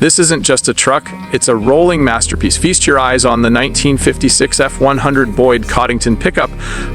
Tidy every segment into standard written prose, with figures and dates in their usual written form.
This isn't just a truck, it's a rolling masterpiece. Feast your eyes on the 1956 F-100 Boyd Coddington pickup,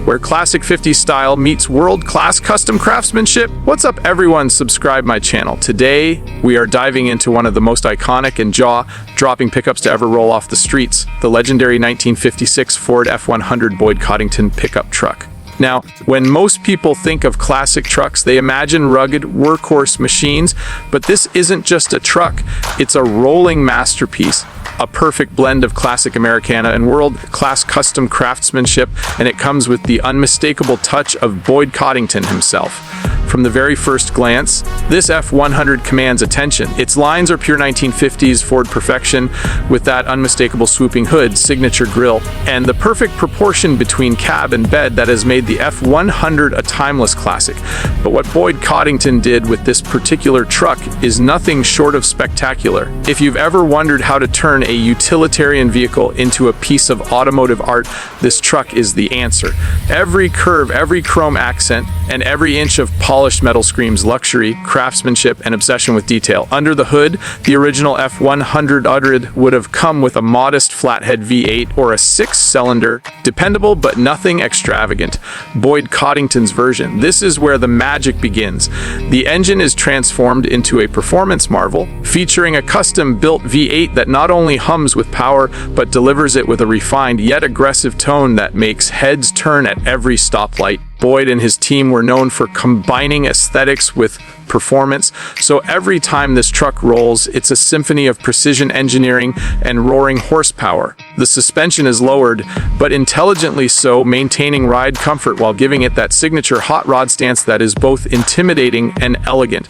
where classic 50s style meets world-class custom craftsmanship. What's up, everyone? Subscribe my channel. Today, we are diving into one of the most iconic and jaw-dropping pickups to ever roll off the streets, the legendary 1956 Ford F-100 Boyd Coddington pickup truck. Now, when most people think of classic trucks, they imagine rugged workhorse machines, but this isn't just a truck, it's a rolling masterpiece, a perfect blend of classic Americana and world-class custom craftsmanship, and it comes with the unmistakable touch of Boyd Coddington himself. From the very first glance, this F-100 commands attention. Its lines are pure 1950s Ford perfection, with that unmistakable swooping hood, signature grille, and the perfect proportion between cab and bed that has made the F-100 a timeless classic. But what Boyd Coddington did with this particular truck is nothing short of spectacular. If you've ever wondered how to turn a utilitarian vehicle into a piece of automotive art, this truck is the answer. Every curve, every chrome accent, and every inch of polished metal screams luxury, craftsmanship, and obsession with detail. Under the hood, the original F-100 would have come with a modest flathead V8 or a 6-cylinder, dependable but nothing extravagant. Boyd Coddington's version. This is where the magic begins. The engine is transformed into a performance marvel, featuring a custom-built V8 that not only hums with power, but delivers it with a refined yet aggressive tone that makes heads turn at every stoplight. Boyd and his team were known for combining aesthetics with performance, so every time this truck rolls, it's a symphony of precision engineering and roaring horsepower. The suspension is lowered, but intelligently so, maintaining ride comfort while giving it that signature hot rod stance that is both intimidating and elegant.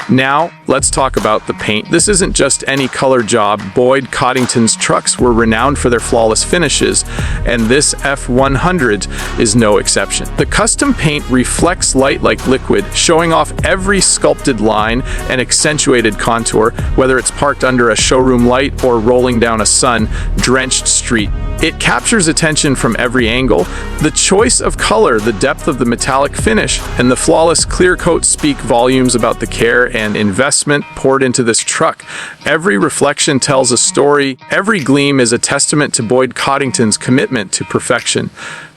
Now, let's talk about the paint. This isn't just any color job. Boyd Coddington's trucks were renowned for their flawless finishes, and this F-100 is no exception. The custom paint reflects light like liquid, showing off every sculpted line and accentuated contour, whether it's parked under a showroom light or rolling down a sun-drenched street. It captures attention from every angle. The choice of color, the depth of the metallic finish, and the flawless clear coat speak volumes about the care and investment poured into this truck. Every reflection tells a story. Every gleam is a testament to Boyd Coddington's commitment to perfection.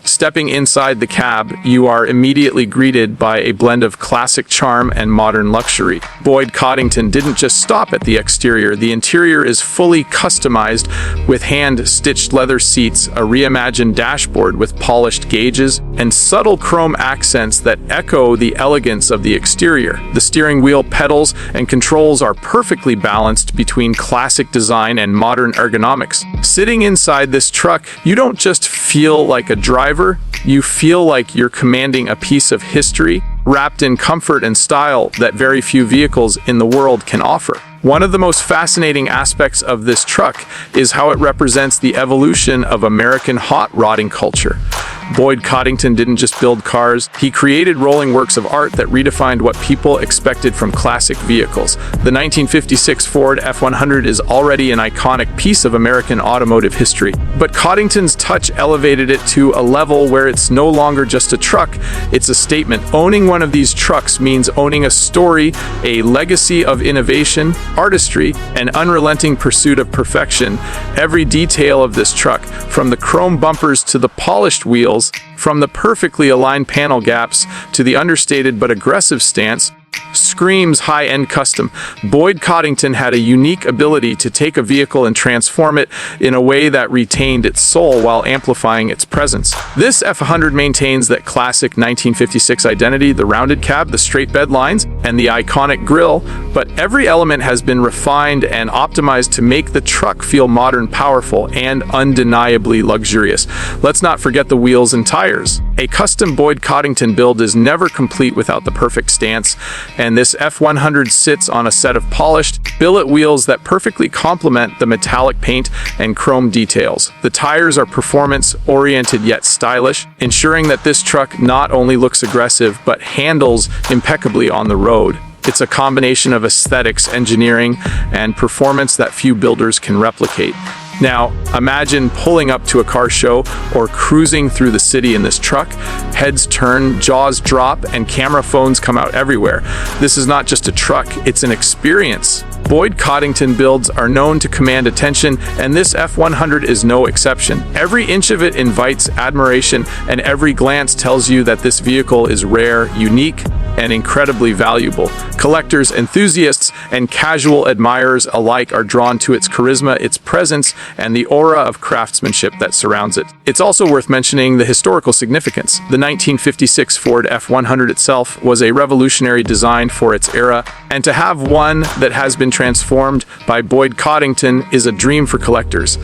Stepping inside the cab, you are immediately greeted by a blend of classic charm and modern luxury. Boyd Coddington didn't just stop at the exterior. The interior is fully customized with hand-stitched leather seats, a reimagined dashboard with polished gauges, and subtle chrome accents that echo the elegance of the exterior. The steering wheel, pedals, and controls are perfectly balanced between classic design and modern ergonomics. Sitting inside this truck, you don't just feel like a driver, you feel like you're commanding a piece of history, wrapped in comfort and style that very few vehicles in the world can offer. One of the most fascinating aspects of this truck is how it represents the evolution of American hot rodding culture. Boyd Coddington didn't just build cars, he created rolling works of art that redefined what people expected from classic vehicles. The 1956 Ford F-100 is already an iconic piece of American automotive history, but Coddington's touch elevated it to a level where it's no longer just a truck, it's a statement. Owning one of these trucks means owning a story, a legacy of innovation, artistry, and unrelenting pursuit of perfection. Every detail of this truck, from the chrome bumpers to the polished wheels, from the perfectly aligned panel gaps to the understated but aggressive stance, screams high-end custom. Boyd Coddington had a unique ability to take a vehicle and transform it in a way that retained its soul while amplifying its presence. This F-100 maintains that classic 1956 identity, the rounded cab, the straight bed lines, and the iconic grille, but every element has been refined and optimized to make the truck feel modern, powerful, and undeniably luxurious. Let's not forget the wheels and tires. A custom Boyd Coddington build is never complete without the perfect stance, and this F-100 sits on a set of polished, billet wheels that perfectly complement the metallic paint and chrome details. The tires are performance-oriented yet stylish, ensuring that this truck not only looks aggressive but handles impeccably on the road. It's a combination of aesthetics, engineering, and performance that few builders can replicate. Now, imagine pulling up to a car show or cruising through the city in this truck. Heads turn, jaws drop, and camera phones come out everywhere. This is not just a truck, it's an experience. Boyd Coddington builds are known to command attention, and this F-100 is no exception. Every inch of it invites admiration, and every glance tells you that this vehicle is rare, unique, and incredibly valuable. Collectors, enthusiasts, and casual admirers alike are drawn to its charisma, its presence, and the aura of craftsmanship that surrounds it. It's also worth mentioning the historical significance. The 1956 Ford F-100 itself was a revolutionary design for its era, and to have one that has been transformed by Boyd Coddington is a dream for collectors.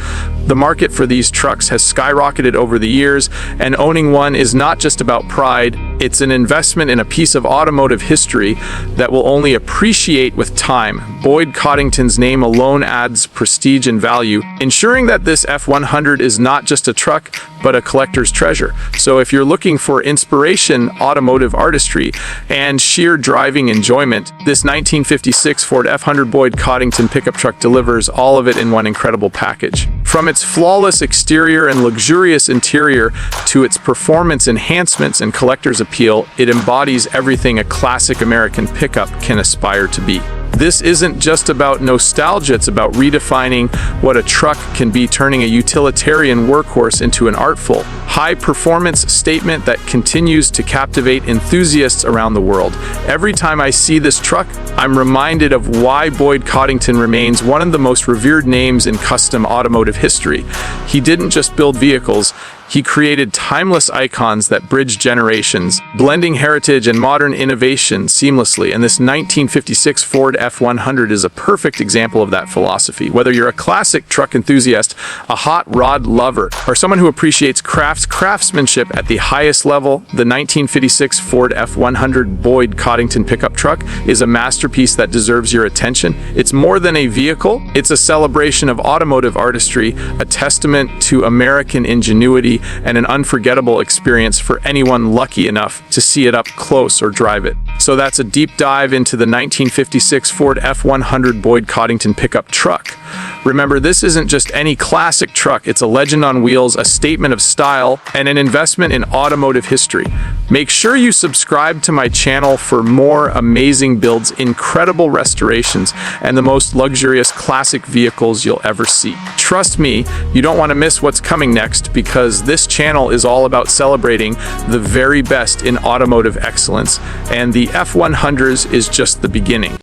The market for these trucks has skyrocketed over the years, and owning one is not just about pride, it's an investment in a piece of automotive history that will only appreciate with time. Boyd Coddington's name alone adds prestige and value, ensuring that this F-100 is not just a truck, but a collector's treasure. So if you're looking for inspiration, automotive artistry, and sheer driving enjoyment, this 1956 Ford F-100 Boyd Coddington pickup truck delivers all of it in one incredible package. From its flawless exterior and luxurious interior to its performance enhancements and collector's appeal, it embodies everything a classic American pickup can aspire to be. This isn't just about nostalgia, it's about redefining what a truck can be, turning a utilitarian workhorse into an artful, high-performance statement that continues to captivate enthusiasts around the world. Every time I see this truck, I'm reminded of why Boyd Coddington remains one of the most revered names in custom automotive history. He didn't just build vehicles, he created timeless icons that bridge generations, blending heritage and modern innovation seamlessly, and this 1956 Ford F-100 is a perfect example of that philosophy. Whether you're a classic truck enthusiast, a hot rod lover, or someone who appreciates craftsmanship at the highest level, the 1956 Ford F-100 Boyd Coddington pickup truck is a masterpiece that deserves your attention. It's more than a vehicle, it's a celebration of automotive artistry, a testament to American ingenuity, and an unforgettable experience for anyone lucky enough to see it up close or drive it. So that's a deep dive into the 1956 Ford F-100 Boyd Coddington pickup truck. Remember, this isn't just any classic truck, it's a legend on wheels, a statement of style, and an investment in automotive history. Make sure you subscribe to my channel for more amazing builds, incredible restorations, and the most luxurious classic vehicles you'll ever see. Trust me, you don't want to miss what's coming next, because this channel is all about celebrating the very best in automotive excellence, and the F-100s is just the beginning.